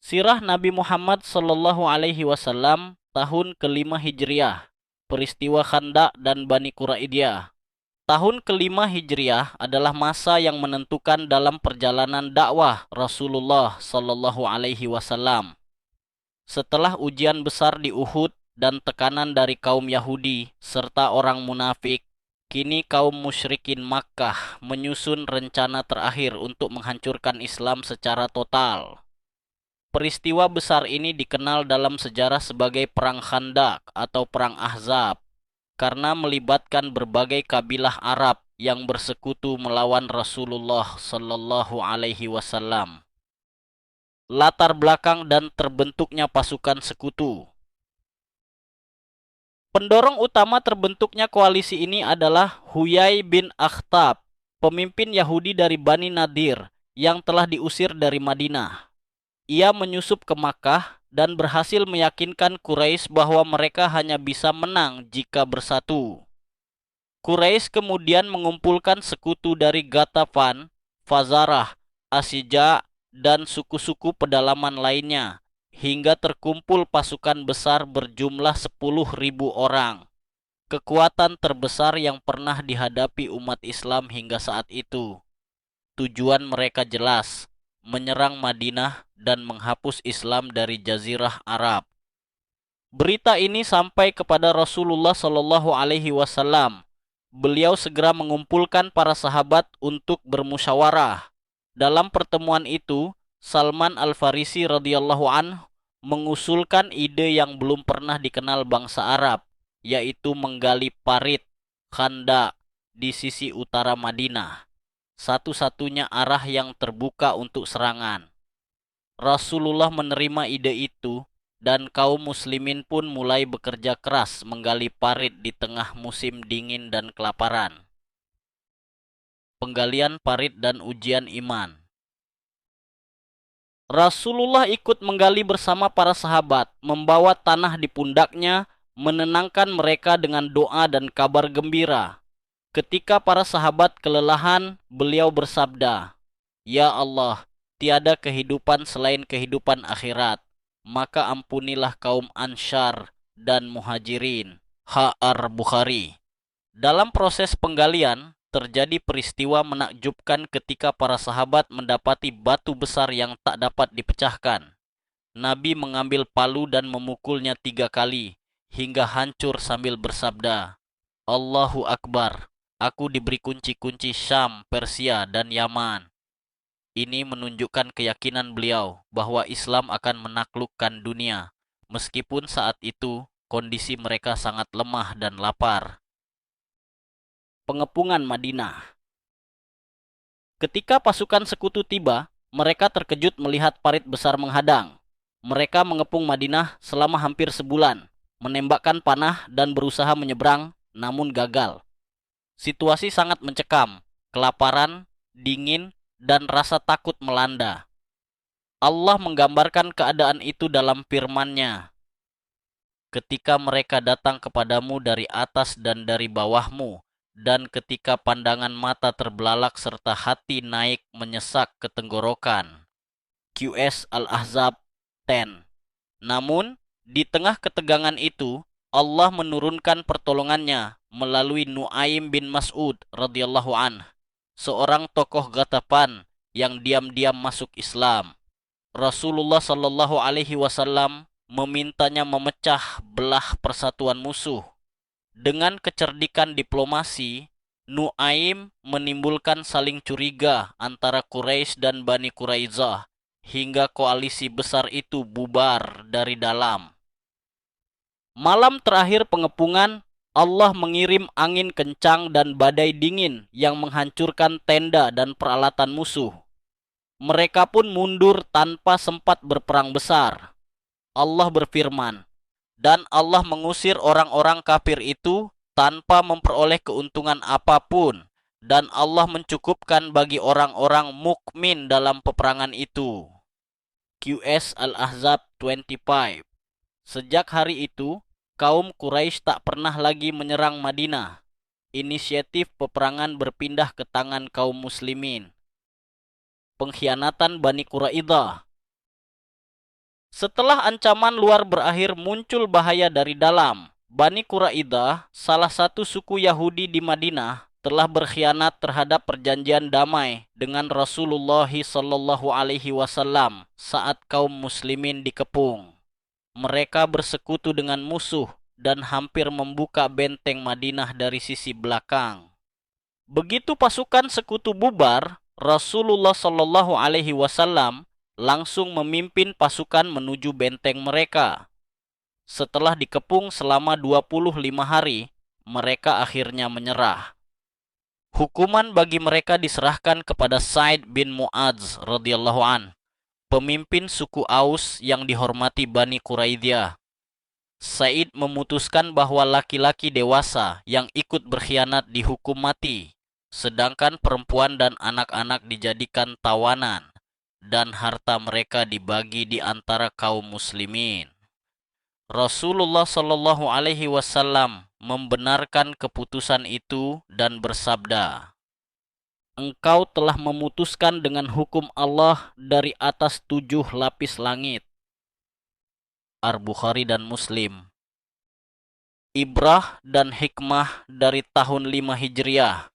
Sirah Nabi Muhammad Sallallahu Alaihi Wasallam tahun kelima Hijriah. Peristiwa Khandaq dan Bani Quraidah. Tahun kelima Hijriah adalah masa yang menentukan dalam perjalanan dakwah Rasulullah Sallallahu Alaihi Wasallam. Setelah ujian besar di Uhud dan tekanan dari kaum Yahudi serta orang munafik, kini kaum musyrikin Makkah menyusun rencana terakhir untuk menghancurkan Islam secara total. Peristiwa besar ini dikenal dalam sejarah sebagai Perang Khandaq atau Perang Ahzab karena melibatkan berbagai kabilah Arab yang bersekutu melawan Rasulullah Sallallahu Alaihi Wasallam. Latar belakang dan terbentuknya pasukan sekutu. Pendorong utama terbentuknya koalisi ini adalah Huyai bin Akhtab, pemimpin Yahudi dari Bani Nadir yang telah diusir dari Madinah. Ia menyusup ke Makkah dan berhasil meyakinkan Quraisy bahwa mereka hanya bisa menang jika bersatu. Quraisy kemudian mengumpulkan sekutu dari Ghatafan, Fazarah, Asija, dan suku-suku pedalaman lainnya, hingga terkumpul pasukan besar berjumlah 10.000 orang. Kekuatan terbesar yang pernah dihadapi umat Islam hingga saat itu. Tujuan mereka jelas, menyerang Madinah dan menghapus Islam dari Jazirah Arab. Berita ini sampai kepada Rasulullah Shallallahu Alaihi Wasallam. Beliau segera mengumpulkan para sahabat untuk bermusyawarah. Dalam pertemuan itu, Salman Al-Farisi radhiyallahu anhu mengusulkan ide yang belum pernah dikenal bangsa Arab, yaitu menggali parit Khandaq di sisi utara Madinah, satu-satunya arah yang terbuka untuk serangan. Rasulullah menerima ide itu dan kaum muslimin pun mulai bekerja keras menggali parit di tengah musim dingin dan kelaparan. Penggalian parit dan ujian iman. Rasulullah ikut menggali bersama para sahabat, membawa tanah di pundaknya, menenangkan mereka dengan doa dan kabar gembira. Ketika para sahabat kelelahan, beliau bersabda, "Ya Allah, tiada kehidupan selain kehidupan akhirat, maka ampunilah kaum Ansyar dan Muhajirin." H.R. Bukhari. Dalam proses penggalian, terjadi peristiwa menakjubkan ketika para sahabat mendapati batu besar yang tak dapat dipecahkan. Nabi mengambil palu dan memukulnya 3 kali, hingga hancur sambil bersabda, "Allahu Akbar. Aku diberi kunci-kunci Syam, Persia, dan Yaman." Ini menunjukkan keyakinan beliau bahwa Islam akan menaklukkan dunia, meskipun saat itu kondisi mereka sangat lemah dan lapar. Pengepungan Madinah. Ketika pasukan sekutu tiba, mereka terkejut melihat parit besar menghadang. Mereka mengepung Madinah selama hampir sebulan, menembakkan panah dan berusaha menyeberang, namun gagal. Situasi sangat mencekam, kelaparan, dingin, dan rasa takut melanda. Allah menggambarkan keadaan itu dalam firman-Nya. Ketika mereka datang kepadamu dari atas dan dari bawahmu, dan ketika pandangan mata terbelalak serta hati naik menyesak ke tenggorokan. QS Al-Ahzab 10. Namun, di tengah ketegangan itu, Allah menurunkan pertolongannya melalui Nuaim bin Mas'ud radhiyallahu anh, seorang tokoh Ghatafan yang diam-diam masuk Islam. Rasulullah Shallallahu Alaihi Wasallam memintanya memecah belah persatuan musuh. Dengan kecerdikan diplomasi, Nuaim menimbulkan saling curiga antara Quraisy dan Bani Quraidah hingga koalisi besar itu bubar dari dalam. Malam terakhir pengepungan, Allah mengirim angin kencang dan badai dingin yang menghancurkan tenda dan peralatan musuh. Mereka pun mundur tanpa sempat berperang besar. Allah berfirman, "Dan Allah mengusir orang-orang kafir itu tanpa memperoleh keuntungan apapun, dan Allah mencukupkan bagi orang-orang mukmin dalam peperangan itu." QS Al-Ahzab 25. Sejak hari itu, kaum Quraisy tak pernah lagi menyerang Madinah. Inisiatif peperangan berpindah ke tangan kaum muslimin. Pengkhianatan Bani Quraidah. Setelah ancaman luar berakhir, muncul bahaya dari dalam. Bani Quraidah, salah satu suku Yahudi di Madinah, telah berkhianat terhadap perjanjian damai dengan Rasulullah Shallallahu Alaihi Wasallam saat kaum muslimin dikepung. Mereka bersekutu dengan musuh dan hampir membuka benteng Madinah dari sisi belakang. Begitu pasukan sekutu bubar, Rasulullah Shallallahu Alaihi Wasallam langsung memimpin pasukan menuju benteng mereka. Setelah dikepung selama 25 hari, mereka akhirnya menyerah. Hukuman bagi mereka diserahkan kepada Sa'id bin Mu'adz radhiyallahu an, pemimpin suku Aus yang dihormati Bani Quraidah. Sa'id memutuskan bahwa laki-laki dewasa yang ikut berkhianat dihukum mati, sedangkan perempuan dan anak-anak dijadikan tawanan, dan harta mereka dibagi di antara kaum muslimin. Rasulullah Shallallahu Alaihi Wasallam membenarkan keputusan itu dan bersabda, "Engkau telah memutuskan dengan hukum Allah dari atas 7 lapis langit." Al-Bukhari dan Muslim. Ibrah dan hikmah dari tahun 5 Hijriah.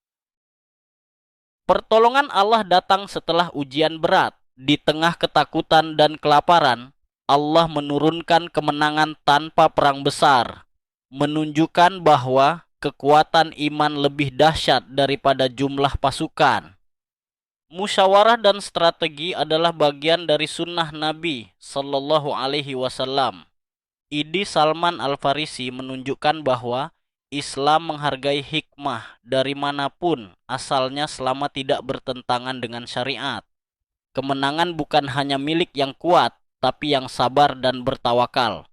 Pertolongan Allah datang setelah ujian berat. Di tengah ketakutan dan kelaparan, Allah menurunkan kemenangan tanpa perang besar, menunjukkan bahwa kekuatan iman lebih dahsyat daripada jumlah pasukan. Musyawarah dan strategi adalah bagian dari sunnah Nabi Sallallahu Alaihi Wasallam. Idi Salman Al-Farisi menunjukkan bahwa Islam menghargai hikmah dari manapun asalnya selama tidak bertentangan dengan syariat. Kemenangan bukan hanya milik yang kuat, tapi yang sabar dan bertawakal.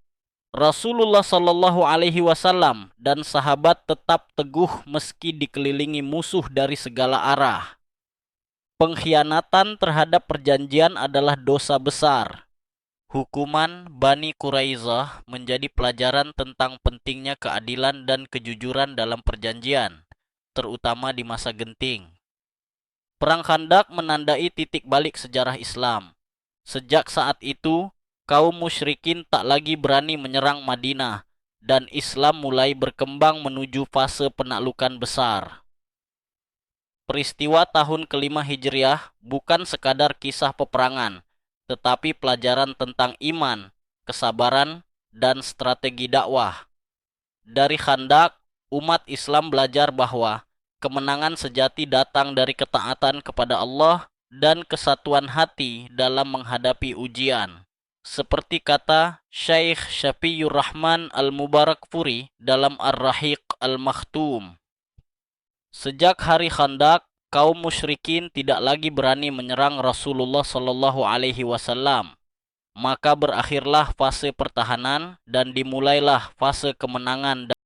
Rasulullah Shallallahu Alaihi Wasallam dan sahabat tetap teguh meski dikelilingi musuh dari segala arah. Pengkhianatan terhadap perjanjian adalah dosa besar. Hukuman Bani Quraidah menjadi pelajaran tentang pentingnya keadilan dan kejujuran dalam perjanjian, terutama di masa genting. Perang Khandaq menandai titik balik sejarah Islam. Sejak saat itu, kaum musyrikin tak lagi berani menyerang Madinah, dan Islam mulai berkembang menuju fase penaklukan besar. Peristiwa tahun kelima Hijriah bukan sekadar kisah peperangan, tetapi pelajaran tentang iman, kesabaran, dan strategi dakwah. Dari Khandaq, umat Islam belajar bahwa kemenangan sejati datang dari ketaatan kepada Allah dan kesatuan hati dalam menghadapi ujian. Seperti kata Syekh Syafiur Rahman Al-Mubarakfuri dalam Ar-Rahiq Al-Makhtum. Sejak hari Khandaq, kaum musyrikin tidak lagi berani menyerang Rasulullah Shallallahu Alaihi Wasallam. Maka berakhirlah fase pertahanan dan dimulailah fase kemenangan.